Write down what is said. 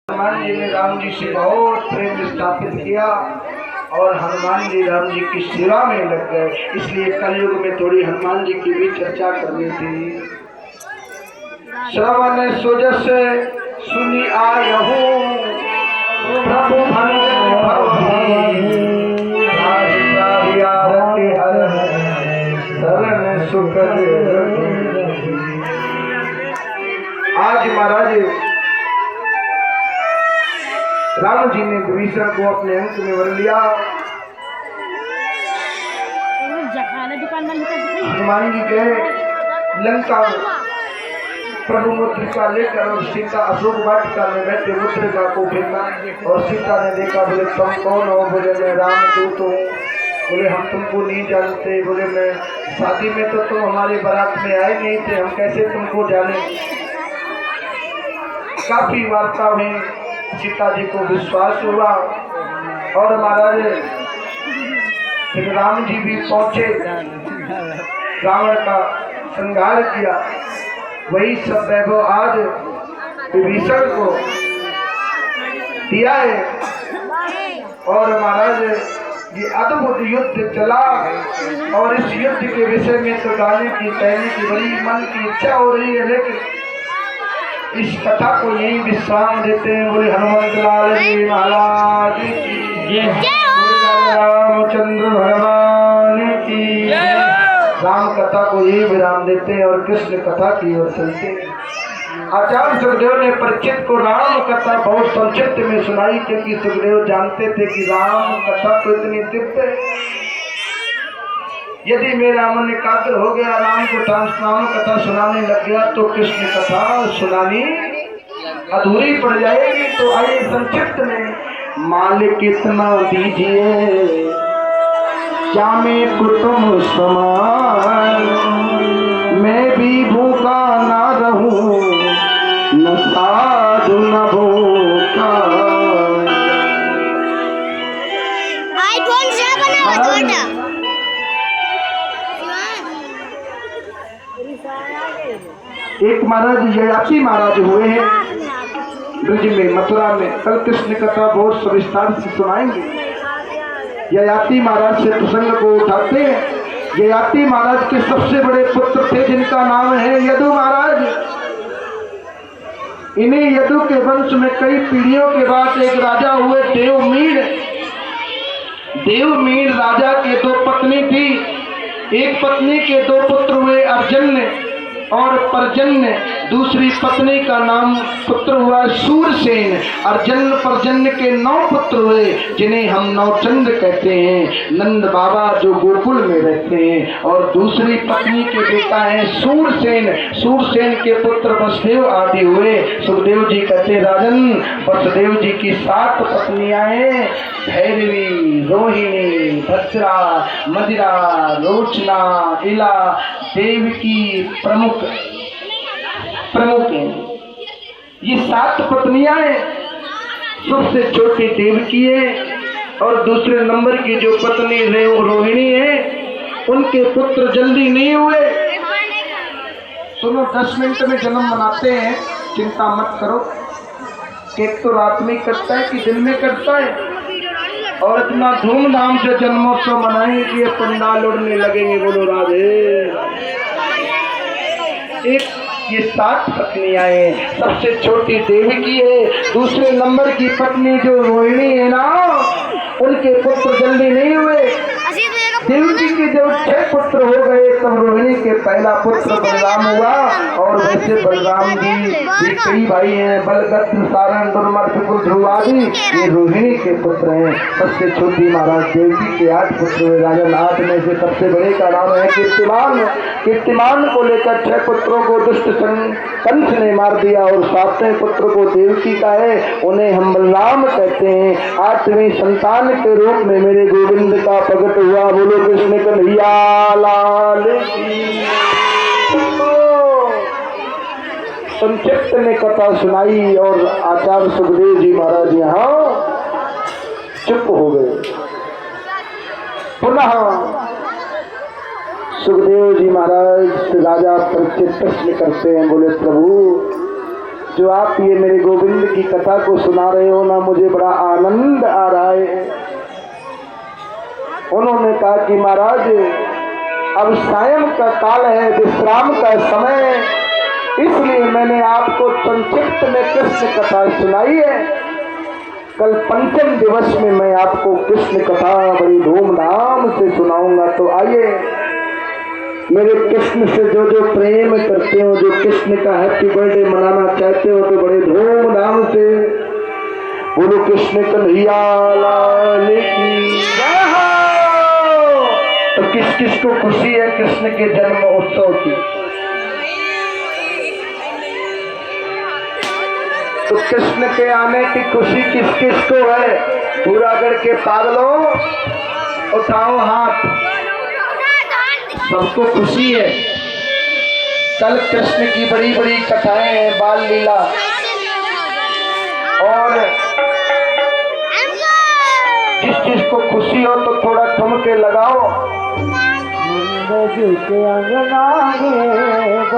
हनुमान जी ने राम जी से बहुत प्रेम स्थापित किया और हनुमान जी राम जी की सेवा में लग गए। इसलिए कलयुग में थोड़ी हनुमान जी की भी चर्चा करनी थी। श्रवण सुजस सुनी आयहु प्रभु सुख। आज महाराज राम जी ने विभीषण को अपने अंक में वर लिया। हनुमान जी गए लंका में, प्रभु मुद्रिका लेकर और सीता अशोक वाटिका में बैठे मुद्रिका को फेंका और सीता ने देखा। बोले तुम कौन हो? बोले मैं रामदूत हूँ। बोले हम तुमको नहीं जानते। बोले मैं शादी में तो तुम हमारे बारात में आए नहीं थे, हम कैसे तुमको जाने। काफी वार्ता हुई, सीता जी को विश्वास हुआ और महाराज श्री राम जी भी पहुंचे, रावण का संहार किया। वही सब वैभव आज विभीषण को दिया है। और महाराज ये अद्भुत युद्ध चला और इस युद्ध के विषय में तो गाने की कहने की बड़ी मन की इच्छा हो रही है, लेकिन इस कथा को यही विश्राम देते हैं। बोले हनुमंत लाल जी महाराज की, रामचंद्र भगवान की। राम कथा को यही विराम देते हैं और कृष्ण कथा की ओर चलते हैं। आचार्य सुखदेव ने परीक्षित को राम कथा बहुत संक्षिप्त में सुनाई, क्योंकि सुखदेव जानते थे कि राम कथा तो इतनी दिव्य है, यदि मेरा मन एकाग्र हो गया, राम को राम कथा सुनाने लग गया तो कृष्ण कथा सुनानी अधूरी पड़ जाएगी। तो आइए संक्षिप्त में, मालिक कितना दीजिए क्या मैं कुटुंब समान, मैं भी भूखा ना रहूं न साधु न भूखा। एक महाराज ययाति महाराज हुए हैं ब्रज में, मथुरा में। कल कृष्ण कथा बहुत सविस्तार से सुनाएंगे। ययाति महाराज से प्रसंग को उठाते हैं। ययाति महाराज के सबसे बड़े पुत्र थे जिनका नाम है यदु महाराज। इन्हीं यदु के वंश में कई पीढ़ियों के बाद एक राजा हुए देवमीर। देवमीर राजा के दो पत्नी थी। एक पत्नी के दो पुत्र हुए, अर्जन्य और पर्जन्य। दूसरी पत्नी का नाम पुत्र हुआ शूरसेन। अर्जन्य पर्जन्य के 9 पुत्र हुए, जिन्हें हम नौचंद कहते हैं, नंद बाबा जो गोकुल में रहते हैं। और दूसरी पत्नी के बेटा है सूरसेन। सूरसेन के पुत्र वसुदेव आदि हुए। सुखदेव जी कहते राजन, वसुदेव जी की 7 पत्नियां हैं, भैरवी, रोहिणी, भद्रा, मदिरा, रोचना, इला, देवकी प्रमुख हैं। ये 7 पत्नियां हैं। सबसे छोटी देवकी है और दूसरे नंबर की जो पत्नी रोहिणी है, उनके पुत्र जल्दी नहीं हुए। सुनो, 10 मिनट में जन्म मनाते हैं, चिंता मत करो। केक तो रात में कटता है कि दिन में कटता है, और इतना धूमधाम से जन्मोत्सव मनाएंगे कि ये पंडाल उड़ने लगेंगे। बोलो राधे। एक ये 7 पत्नियां हैं। सबसे छोटी देवकी है। दूसरे नंबर की पत्नी जो रोहिणी है ना, उनके पुत्र जल्दी नहीं हुए। देवकी के जब 6 पुत्र हो गए तब रोहिणी के पहला पुत्र बलराम हुआ। और वैसे बलराम जी भी कई भाई हैं, बलगत्र, सारण, दुर्मर, विपुल, ध्रुव आदि, ये रोहिणी के पुत्र हैं। सबसे छोटी महाराज देवकी के 8 पुत्र हुए। राजन 8 में से सबसे बड़े का नाम है कीर्तिमान। कीर्तिमान को लेकर 6 पुत्रों को दुष्ट कंस ने मार दिया और 7वें पुत्र को देवकी का है, उन्हें हम बलराम कहते हैं। 8वीं संतान के रूप में मेरे गोविंद का प्रकट हुआ। बोलो कृष्ण कन्हैया लाल की। संक्षिप्त में कथा सुनाई और आचार्य सुखदेव जी महाराज यहाँ चुप हो गए। पुनः सुखदेव जी महाराज राजा परीक्षित प्रश्न करते हैं। बोले प्रभु, जो आप ये मेरे गोविंद की कथा को सुना रहे हो ना, मुझे बड़ा आनंद आ रहा है। उन्होंने कहा कि महाराज अब सायं का काल है, विश्राम का समय है, इसलिए मैंने आपको संक्षिप्त में कृष्ण कथा सुनाई है। कल पंचम दिवस में मैं आपको कृष्ण कथा बड़ी धूमधाम से सुनाऊंगा। तो आइए, मेरे कृष्ण से जो जो प्रेम करते हो, जो कृष्ण का हैप्पी बर्थडे मनाना चाहते हो, तो बड़े धूमधाम से बोलो कृष्ण कन्हैया लाल की जय हो। तो किस किस को खुशी है कृष्ण के जन्म उत्सव की? तो कृष्ण के आने की खुशी किस किस को है? पूरा करके पागलों उठाओ हाथ। सबको खुशी है। कल कृष्ण की बड़ी बड़ी कथाएं हैं, बाल लीला, और जिस चीज को खुशी हो तो थोड़ा ठुमके लगाओ। के अंगना में